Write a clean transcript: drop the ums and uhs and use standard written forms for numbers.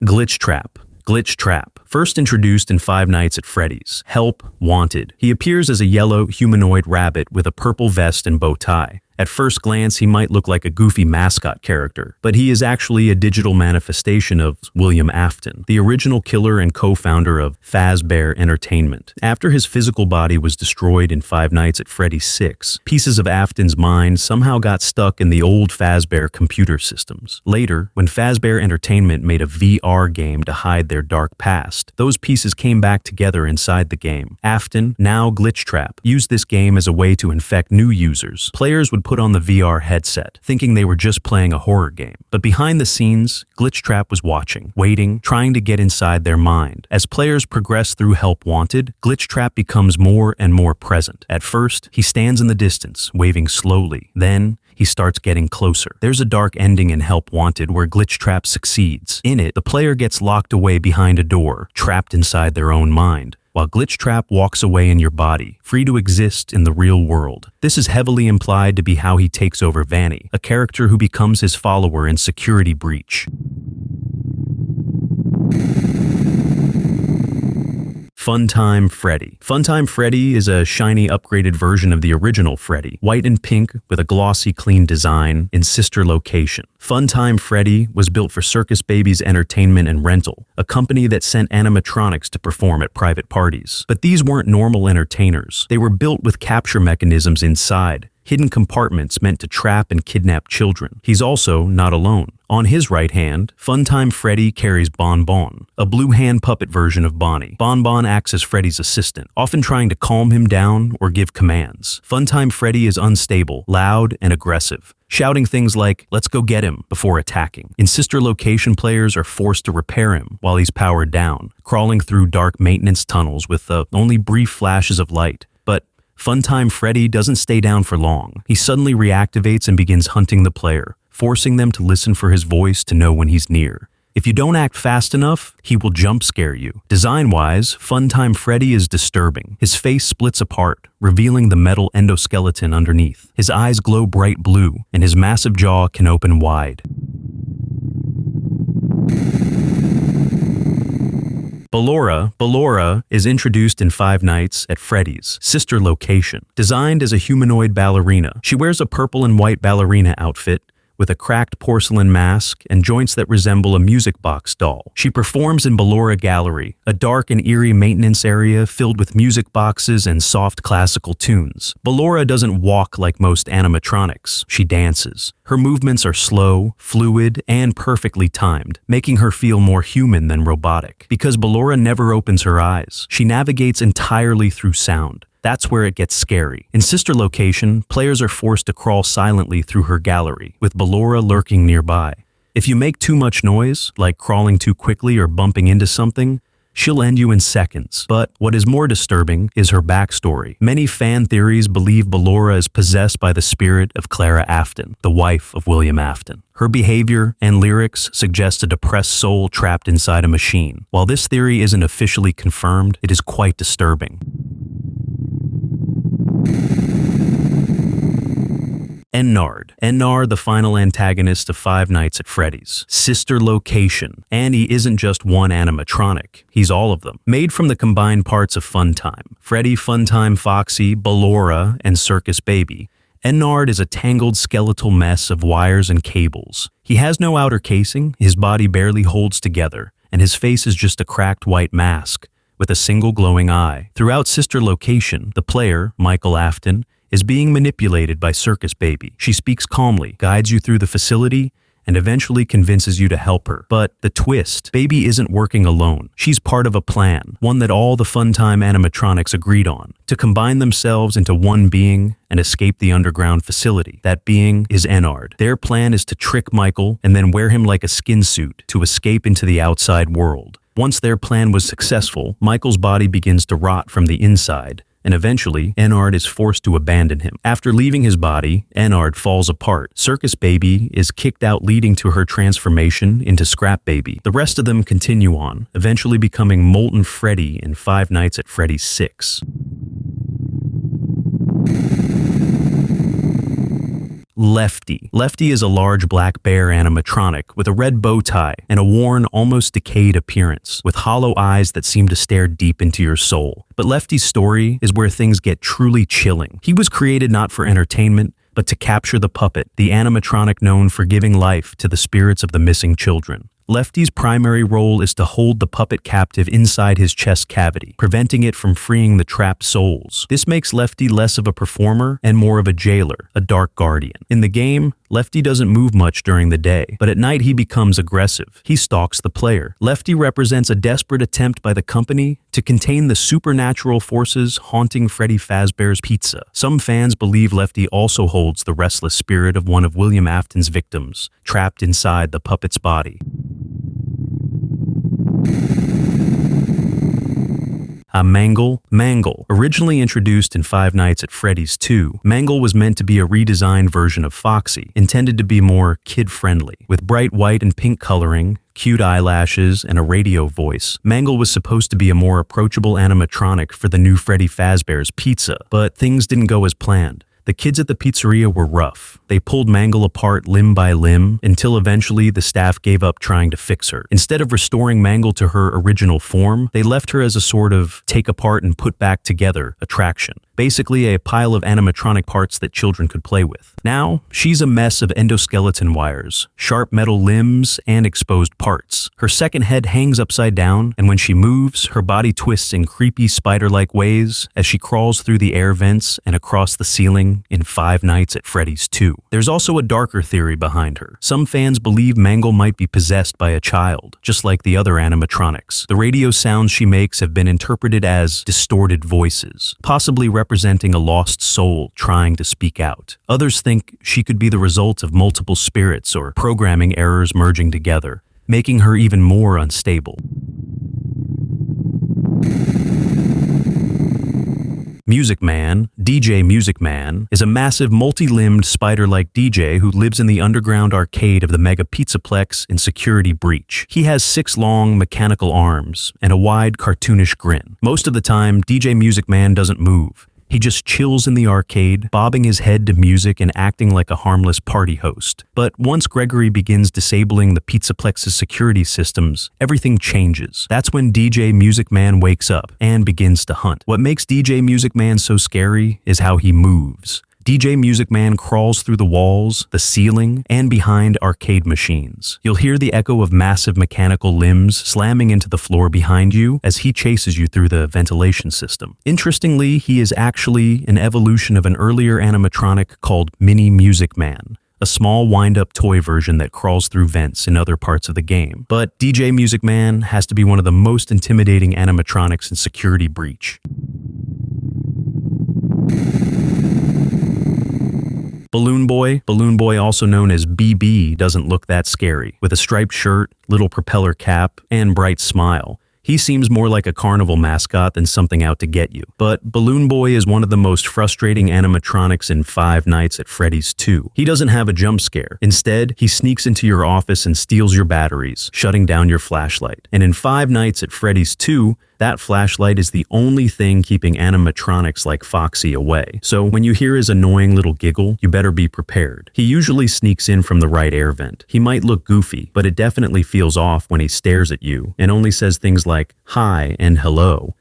Glitchtrap. Glitchtrap, first introduced in Five Nights at Freddy's. Help Wanted. He appears as a yellow humanoid rabbit with a purple vest and bow tie. At first glance, he might look like a goofy mascot character, but he is actually a digital manifestation of William Afton, the original killer and co-founder of FNAF Entertainment. After his physical body was destroyed in Five Nights at Freddy's 6, pieces of Afton's mind somehow got stuck in the old FNAF computer systems. Later, when FNAF Entertainment made a VR game to hide their dark past, those pieces came back together inside the game. Afton, now Glitchtrap, used this game as a way to infect new users. Players would put on the VR headset, thinking they were just playing a horror game. But behind the scenes, Glitchtrap was watching, waiting, trying to get inside their mind. As players progress through Help Wanted, Glitchtrap becomes more and more present. At first, he stands in the distance, waving slowly. Then, he starts getting closer. There's a dark ending in Help Wanted where Glitchtrap succeeds. In it, the player gets locked away behind a door, trapped inside their own mind, while Glitchtrap walks away in your body, free to exist in the real world. This is heavily implied to be how he takes over Vanny, a character who becomes his follower in Security Breach. Funtime Freddy. Funtime Freddy is a shiny upgraded version of the original Freddy, white and pink with a glossy clean design in sister location. Funtime Freddy was built for Circus Baby's Entertainment and Rental, a company that sent animatronics to perform at private parties. But these weren't normal entertainers. They were built with capture mechanisms inside, hidden compartments meant to trap and kidnap children. He's also not alone. On his right hand, Funtime Freddy carries Bon Bon, a blue hand puppet version of Bonnie. Bon Bon acts as Freddy's assistant, often trying to calm him down or give commands. Funtime Freddy is unstable, loud, and aggressive, shouting things like, "Let's go get him," before attacking. In sister location, players are forced to repair him while he's powered down, crawling through dark maintenance tunnels with only brief flashes of light. But Funtime Freddy doesn't stay down for long. He suddenly reactivates and begins hunting the player, forcing them to listen for his voice to know when he's near. If you don't act fast enough, he will jump scare you. Design-wise, Funtime Freddy is disturbing. His face splits apart, revealing the metal endoskeleton underneath. His eyes glow bright blue, and his massive jaw can open wide. Ballora. Ballora is introduced in Five Nights at Freddy's sister location. Designed as a humanoid ballerina, she wears a purple and white ballerina outfit with a cracked porcelain mask and joints that resemble a music box doll. She performs in Ballora Gallery, a dark and eerie maintenance area filled with music boxes and soft classical tunes. Ballora doesn't walk like most animatronics. She dances. Her movements are slow, fluid, and perfectly timed, making her feel more human than robotic. Because Ballora never opens her eyes, she navigates entirely through sound. That's where it gets scary. In sister location, players are forced to crawl silently through her gallery, with Ballora lurking nearby. If you make too much noise, like crawling too quickly or bumping into something, she'll end you in seconds. But what is more disturbing is her backstory. Many fan theories believe Ballora is possessed by the spirit of Clara Afton, the wife of William Afton. Her behavior and lyrics suggest a depressed soul trapped inside a machine. While this theory isn't officially confirmed, it is quite disturbing. Ennard. Ennard, the final antagonist of Five Nights at Freddy's sister location. And he isn't just one animatronic, he's all of them. Made from the combined parts of Funtime, Freddy, Funtime, Foxy, Ballora, and Circus Baby, Ennard is a tangled skeletal mess of wires and cables. He has no outer casing, his body barely holds together, and his face is just a cracked white mask with a single glowing eye. Throughout sister location, the player, Michael Afton, is being manipulated by Circus Baby. She speaks calmly, guides you through the facility, and eventually convinces you to help her. But the twist, Baby isn't working alone. She's part of a plan, one that all the Funtime animatronics agreed on, to combine themselves into one being and escape the underground facility. That being is Ennard. Their plan is to trick Michael and then wear him like a skin suit to escape into the outside world. Once their plan was successful, Michael's body begins to rot from the inside, and eventually, Ennard is forced to abandon him. After leaving his body, Ennard falls apart. Circus Baby is kicked out, leading to her transformation into Scrap Baby. The rest of them continue on, eventually becoming Molten Freddy in Five Nights at Freddy's 6. Lefty. Lefty is a large black bear animatronic with a red bow tie and a worn, almost decayed appearance, with hollow eyes that seem to stare deep into your soul. But Lefty's story is where things get truly chilling. He was created not for entertainment, but to capture the puppet, the animatronic known for giving life to the spirits of the missing children. Lefty's primary role is to hold the puppet captive inside his chest cavity, preventing it from freeing the trapped souls. This makes Lefty less of a performer and more of a jailer, a dark guardian. In the game, Lefty doesn't move much during the day, but at night he becomes aggressive. He stalks the player. Lefty represents a desperate attempt by the company to contain the supernatural forces haunting Freddy Fazbear's Pizza. Some fans believe Lefty also holds the restless spirit of one of William Afton's victims, trapped inside the puppet's body. Mangle. Originally introduced in Five Nights at Freddy's 2, Mangle was meant to be a redesigned version of Foxy, intended to be more kid-friendly. With bright white and pink coloring, cute eyelashes, and a radio voice, Mangle was supposed to be a more approachable animatronic for the new Freddy Fazbear's Pizza, but things didn't go as planned. The kids at the pizzeria were rough. They pulled Mangle apart limb by limb until eventually the staff gave up trying to fix her. Instead of restoring Mangle to her original form, they left her as a sort of take apart and put back together attraction. Basically a pile of animatronic parts that children could play with. Now, she's a mess of endoskeleton wires, sharp metal limbs, and exposed parts. Her second head hangs upside down, and when she moves, her body twists in creepy spider-like ways as she crawls through the air vents and across the ceiling in Five Nights at Freddy's 2. There's also a darker theory behind her. Some fans believe Mangle might be possessed by a child, just like the other animatronics. The radio sounds she makes have been interpreted as distorted voices, possibly representing a lost soul trying to speak out. Others think she could be the result of multiple spirits or programming errors merging together, making her even more unstable. Music Man, DJ Music Man, is a massive multi-limbed spider-like DJ who lives in the underground arcade of the Mega Pizzaplex in Security Breach. He has 6 long mechanical arms and a wide cartoonish grin. Most of the time, DJ Music Man doesn't move. He just chills in the arcade, bobbing his head to music and acting like a harmless party host. But once Gregory begins disabling the Pizzaplex's security systems, everything changes. That's when DJ Music Man wakes up and begins to hunt. What makes DJ Music Man so scary is how he moves. DJ Music Man crawls through the walls, the ceiling, and behind arcade machines. You'll hear the echo of massive mechanical limbs slamming into the floor behind you as he chases you through the ventilation system. Interestingly, he is actually an evolution of an earlier animatronic called Mini Music Man, a small wind-up toy version that crawls through vents in other parts of the game. But DJ Music Man has to be one of the most intimidating animatronics in Security Breach. Balloon Boy, also known as BB, doesn't look that scary. With a striped shirt, little propeller cap, and bright smile, he seems more like a carnival mascot than something out to get you. But Balloon Boy is one of the most frustrating animatronics in Five Nights at Freddy's 2. He doesn't have a jump scare. Instead, he sneaks into your office and steals your batteries, shutting down your flashlight. And in Five Nights at Freddy's 2, that flashlight is the only thing keeping animatronics like Foxy away. So when you hear his annoying little giggle, you better be prepared. He usually sneaks in from the right air vent. He might look goofy, but it definitely feels off when he stares at you and only says things like hi and hello.